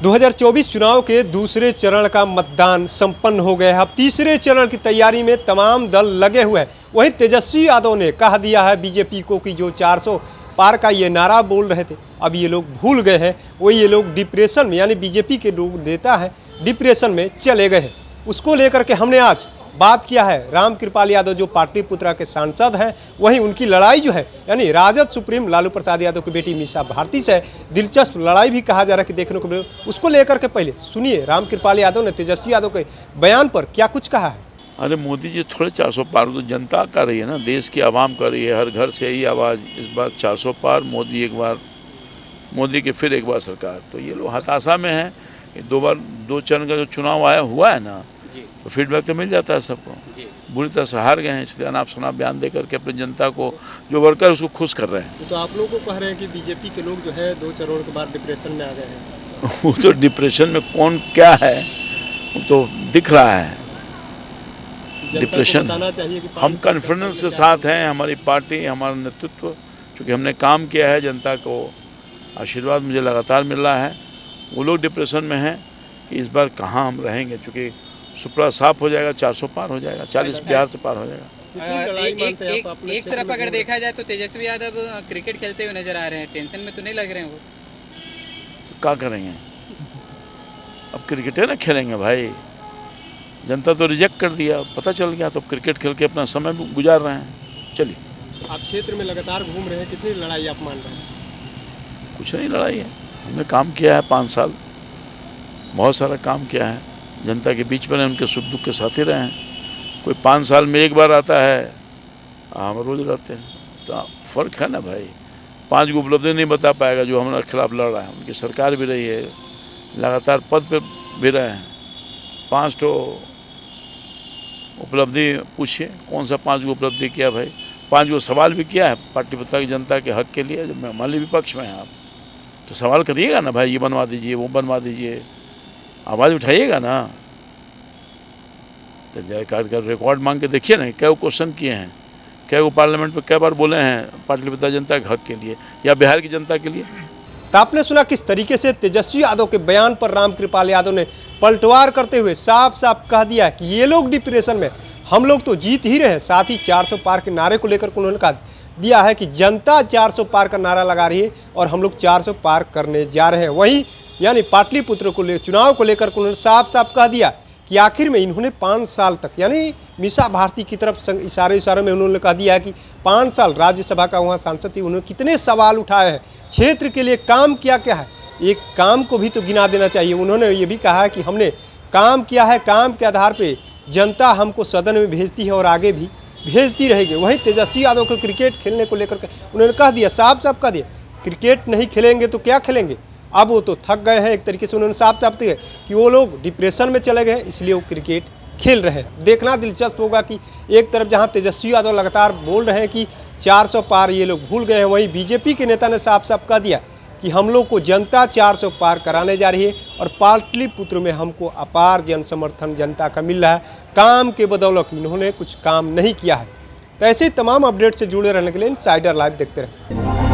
2024 चुनाव के दूसरे चरण का मतदान संपन्न हो गया है। अब तीसरे चरण की तैयारी में तमाम दल लगे हुए हैं। वहीं तेजस्वी यादव ने कह दिया है बीजेपी को कि जो 400 पार का ये नारा बोल रहे थे, अब ये लोग भूल गए हैं। वो ये लोग डिप्रेशन में, यानी बीजेपी के लोग नेता हैं, डिप्रेशन में चले गए हैं। उसको लेकर के हमने आज बात किया है रामकृपाल यादव जो पाटलिपुत्रा के सांसद हैं। वहीं उनकी लड़ाई जो है, यानी राजद सुप्रीम लालू प्रसाद यादव की बेटी मीसा भारती से दिलचस्प लड़ाई भी कहा जा रहा है कि देखने को मिले। उसको लेकर के पहले सुनिए रामकृपाल यादव ने तेजस्वी यादव के बयान पर क्या कुछ कहा है। अरे मोदी जी थोड़े 400 पार तो जनता कर रही है ना, देश की आवाम कर रही है, हर घर से यही आवाज़। इस बार 400 पार, मोदी एक बार, मोदी के फिर एक बार सरकार। तो ये लोग हताशा में हैं। दो चरण का जो चुनाव हुआ है ना, तो फीडबैक तो मिल जाता है सबको। बुरी तरह से हार गए हैं, इसलिए अनाप शनाप बयान दे करके अपनी जनता को, जो वर्कर उसको खुश कर रहे हैं। तो आप लोगों को कह रहे हैं कि बीजेपी के लोग जो है 2 चरणों के बाद डिप्रेशन में आ गए हैं। वो तो डिप्रेशन में कौन क्या है वो तो दिख रहा है। डिप्रेशन हम कॉन्फिडेंस के साथ हैं, हमारी पार्टी, हमारा नेतृत्व, चूँकि हमने काम किया है, जनता को आशीर्वाद मुझे लगातार मिल रहा है। वो लोग डिप्रेशन में हैं कि इस बार कहाँ हम रहेंगे, चूँकि सुपड़ा साफ हो जाएगा, 400 पार हो जाएगा, 40 बिहार से पार हो जाएगा। एक तरफ अगर देखा जाए तो तेजस्वी यादव क्रिकेट खेलते हुए नजर आ रहे हैं, टेंशन में तो नहीं लग रहे हैं वो? तो क्या करेंगे, अब क्रिकेट है ना खेलेंगे भाई। जनता तो रिजेक्ट कर दिया, पता चल गया, तो क्रिकेट खेल के अपना समय गुजार रहे हैं। चलिए, आप क्षेत्र में लगातार घूम रहे हैं, कितनी लड़ाई आप मान रहे हैं? कुछ नहीं लड़ाई है, हमने काम किया है 5 साल, बहुत सारा काम किया है, जनता के बीच में रहे, उनके सुख दुख के साथ ही रहे हैं। कोई 5 साल में एक बार आता है, हम रोज रहते हैं, तो फ़र्क है ना भाई। 5 को उपलब्धि नहीं बता पाएगा जो हमारे खिलाफ लड़ रहा है। उनकी सरकार भी रही है, लगातार पद पे भी रहे हैं। 5 तो उपलब्धि पूछिए, कौन सा 5 को उपलब्धि किया भाई। 5 को सवाल भी किया है पाटलिपुत्रा की जनता के हक के लिए। जब मान ली विपक्ष में हैं आप, तो सवाल करिएगा ना भाई, ये बनवा दीजिए, वो बनवा दीजिए, आवाज़ उठाइएगा ना। तो जयकार का रिकॉर्ड मांग के देखिए ना, क्या क्वेश्चन किए हैं, क्या वो पार्लियामेंट में कई बार बोले हैं पाटलिपुत्रा जनता के हक के लिए या बिहार की जनता के लिए। तो आपने सुना किस तरीके से तेजस्वी यादव के बयान पर रामकृपाल यादव ने पलटवार करते हुए साफ साफ कह दिया कि ये लोग डिप्रेशन में, हम लोग तो जीत ही रहे हैं। साथ ही 400 पार के नारे को लेकर उन्होंने कहा दिया है कि जनता 400 पार का नारा लगा रही है और हम लोग 400 पार करने जा रहे हैं। वहीं यानी पाटलिपुत्र को चुनाव को लेकर उन्होंने साफ साफ कह दिया कि आखिर में इन्होंने 5 साल तक, यानी मीसा भारती की तरफ इशारे में उन्होंने कह दिया है कि 5 साल राज्यसभा का वहाँ सांसद थी, उन्होंने कितने सवाल उठाए हैं, क्षेत्र के लिए काम किया क्या है, एक काम को भी तो गिना देना चाहिए। उन्होंने ये भी कहा है कि हमने काम किया है, काम के आधार पर जनता हमको सदन में भेजती है और आगे भी भेजती रहेगी। वहीं तेजस्वी यादव को क्रिकेट खेलने को लेकर उन्होंने कह दिया, साफ साफ कह दिया, क्रिकेट नहीं खेलेंगे तो क्या खेलेंगे। अब वो तो थक गए हैं, एक तरीके से उन्होंने साफ साफ दिया कि वो लोग डिप्रेशन में चले गए, इसलिए वो क्रिकेट खेल रहे हैं। देखना दिलचस्प होगा कि एक तरफ जहां तेजस्वी यादव लगातार बोल रहे हैं कि 400 पार ये लोग भूल गए हैं, वहीं बीजेपी के नेता ने साफ साफ कह दिया कि हम लोग को जनता 400 पार कराने जा रही है और पाटलिपुत्र में हमको अपार जन समर्थन जनता का मिल रहा है। काम के बदौलत इन्होंने कुछ काम नहीं किया है। तो ऐसे तमाम अपडेट से जुड़े रहने के लिए इनसाइडर लाइव देखते रहें।